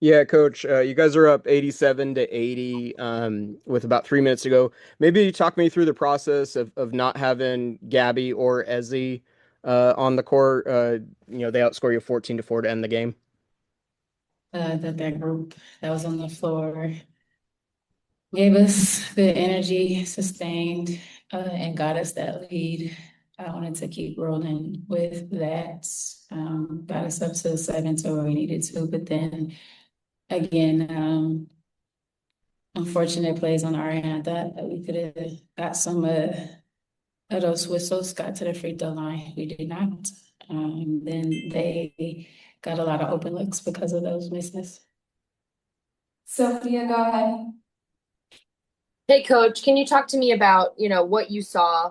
Yeah, Coach, you guys are up 87 to 80 with about 3 minutes to go. Maybe talk me through the process of not having Gabby or Ezzy on the court. They outscore you 14 to 4 to end the game. That group that was on the floor gave us good energy, sustained, and got us that lead. I wanted to keep rolling with that. Got us up to 7 to where we needed to, but then again, unfortunate plays on our end. I thought that we could have got some of those whistles, got to the free throw line. We did not. Then they got a lot of open looks because of those misses. Sophia, go ahead. Hey, coach, can you talk to me about, what you saw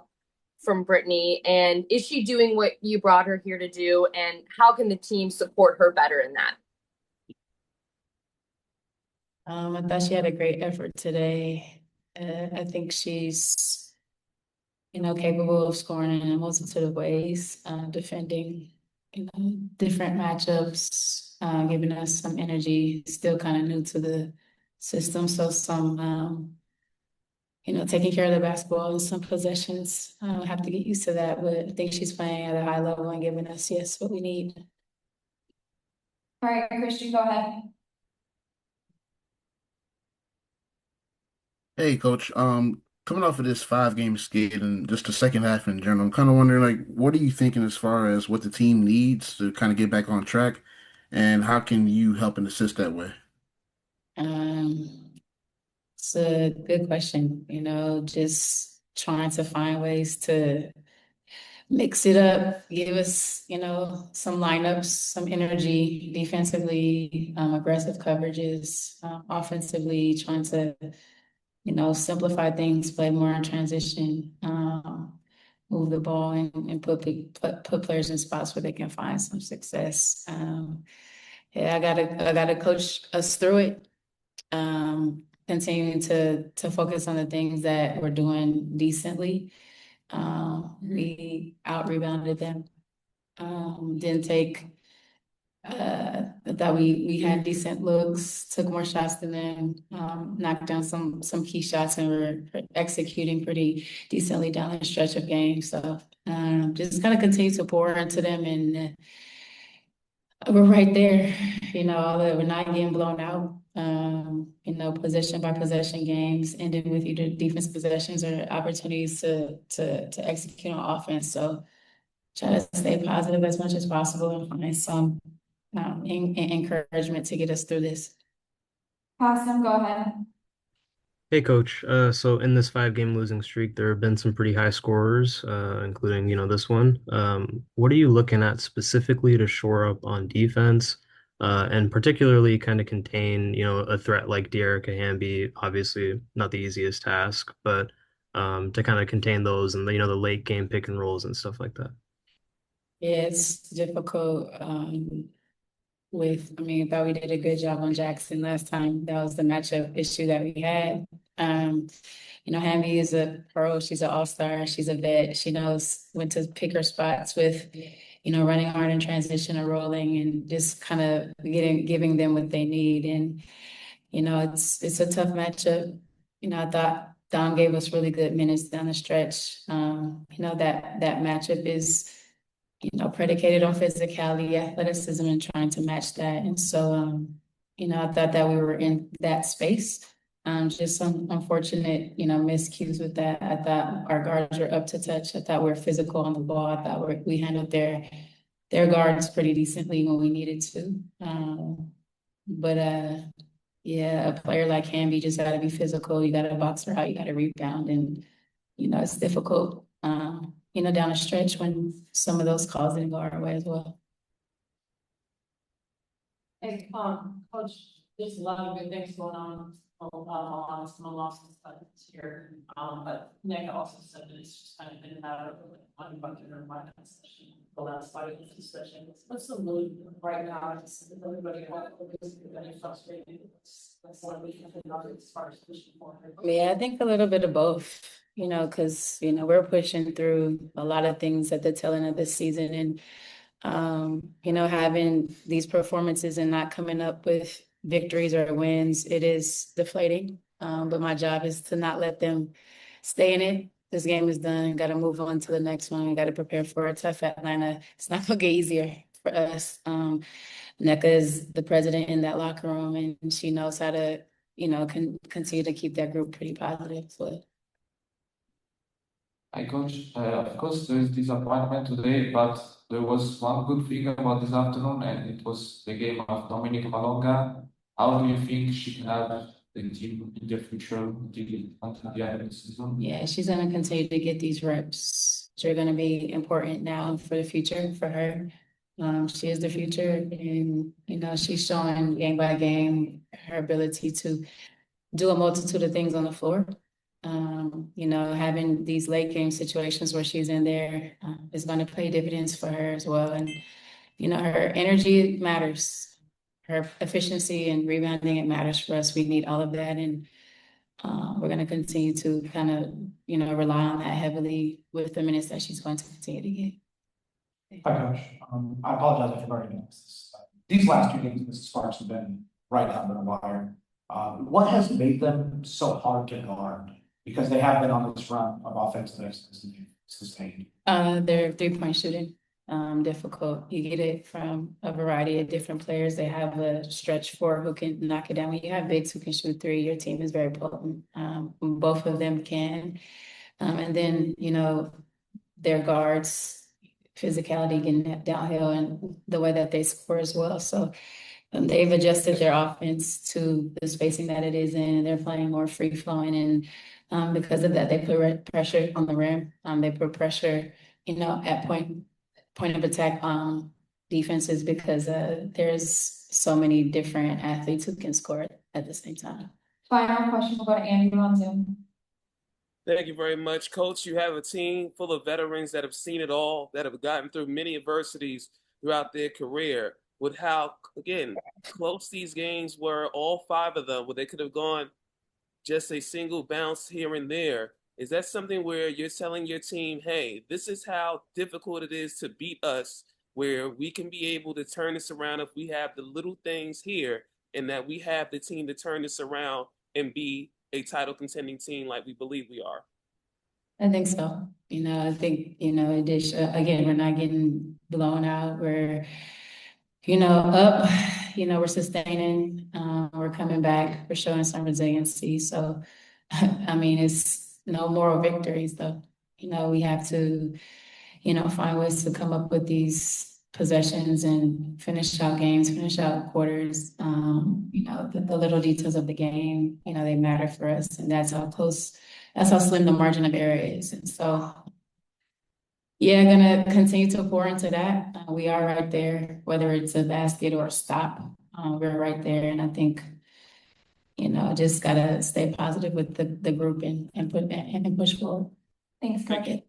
from Brittany, and is she doing what you brought her here to do, and how can the team support her better in that? I thought she had a great effort today. I think she's, capable of scoring in a multitude of ways, defending, different matchups, giving us some energy, still kind of new to the system. So some, taking care of the basketball in some possessions. Have to get used to that, but I think she's playing at a high level and giving us, yes, what we need. All right, Christian, go ahead. Hey, Coach. Coming off of this 5 game skid and just the second half in general, I'm kind of wondering, like, what are you thinking as far as what the team needs to kind of get back on track, and how can you help and assist that way? Um, it's a good question, just trying to find ways to mix it up, give us, some lineups, some energy defensively, aggressive coverages, offensively, trying to, simplify things, play more in transition, move the ball and put players in spots where they can find some success. Yeah, I gotta coach us through it. Continuing to focus on the things that we're doing decently. We out rebounded them. Didn't take. I thought we had decent looks, took more shots than them, knocked down some key shots, and were executing pretty decently down the stretch of games. So just kind of continue to pour into them, and we're right there. Although we're not getting blown out. Possession by possession games, ending with either defense possessions or opportunities to execute on offense. So try to stay positive as much as possible and find some encouragement to get us through this. Awesome, go ahead. Hey coach, so in this 5 game losing streak, there have been some pretty high scorers, including, this one. What are you looking at specifically to shore up on defense, and particularly kind of contain, a threat like De'Erica Hamby? Obviously, not the easiest task, but to kind of contain those and the late game pick and rolls and stuff like that. Yeah, it's difficult. I thought we did a good job on Jackson last time. That was the matchup issue that we had. Um, Hamby is a pro. She's an all-star. She's a vet. She knows when to pick her spots with, running hard in transition or rolling and just kind of giving them what they need. And, it's a tough matchup. I thought Dom gave us really good minutes down the stretch. That matchup is predicated on physicality, athleticism, and trying to match that. And so, I thought that we were in that space. Just some unfortunate, miscues with that. I thought our guards were up to touch. I thought we were physical on the ball. I thought we handled their guards pretty decently when we needed to. But yeah, a player like Hamby just got to be physical. You got to box her out. You got to rebound, and it's difficult. Down the stretch when some of those calls didn't go our way as well. Hey, Coach, there's a lot of good things going on. Some losses this year. But Nick also said that it's just kind of been a matter of one bucket or one session. The last fight of the session. What's the mood right now? Is everybody frustrated? That's what we can think as far as pushing forward. Yeah, I think a little bit of both. Because we're pushing through a lot of things at the tail end of the season, and having these performances and not coming up with victories or wins, it is deflating. But my job is to not let them stay in it. This game is done. Got to move on to the next one. Got to prepare for a tough Atlanta. It's not going to get easier for us. NECA is the president in that locker room, and she knows how to, continue to keep that group pretty positive. So Hi, Coach. Of course, there is disappointment today, but there was one good thing about this afternoon, and it was the game of Dominic Malonga. How do you think she can help the team in the future until the end of the season? yeah, she's going to continue to get these reps, which are going to be important now for the future for her. She is the future, and she's showing game by game her ability to do a multitude of things on the floor. Having these late game situations where she's in there is going to pay dividends for her as well. And her energy matters, her efficiency and rebounding, it matters for us. We need all of that, and we're going to continue to kind of rely on that heavily with the minutes that she's going to continue to get. Hi, Coach. I apologize if I've already missed this. These last 2 games, Mrs. Sparks have been right down the wire. What has made them so hard to guard? Because they have been on this run of offensive excellence and sustained. Their 3-point shooting, difficult. You get it from a variety of different players. They have a stretch four who can knock it down. When you have bigs who can shoot three, your team is very potent. Both of them can. And then, their guards, physicality getting that downhill and the way that they score as well. So they've adjusted their offense to the spacing that it is in. They're playing more free flowing, and because of that, they put pressure on the rim. They put pressure, at point of attack defenses because there's so many different athletes who can score at the same time. Final question, we'll go to Andrew on Zoom. Thank you very much, Coach. You have a team full of veterans that have seen it all, that have gotten through many adversities throughout their career. With how, again, close these games were, all 5 of them, where they could have gone just a single bounce here and there. Is that something where you're telling your team, hey, this is how difficult it is to beat us, where we can be able to turn this around if we have the little things here, and that we have the team to turn this around and be a title contending team like we believe we are? I think so. I think, it is, again, we're not getting blown out. We're, up, we're sustaining, we're coming back, we're showing some resiliency. So, I mean, it's no moral victories though. We have to, find ways to come up with these possessions and finish out games, finish out quarters. The little details of the game, they matter for us, and that's how slim the margin of error is. And so, yeah, gonna continue to pour into that. We are right there, whether it's a basket or a stop. We're right there, and I think, just gotta stay positive with the group and push forward. Thanks, Coach.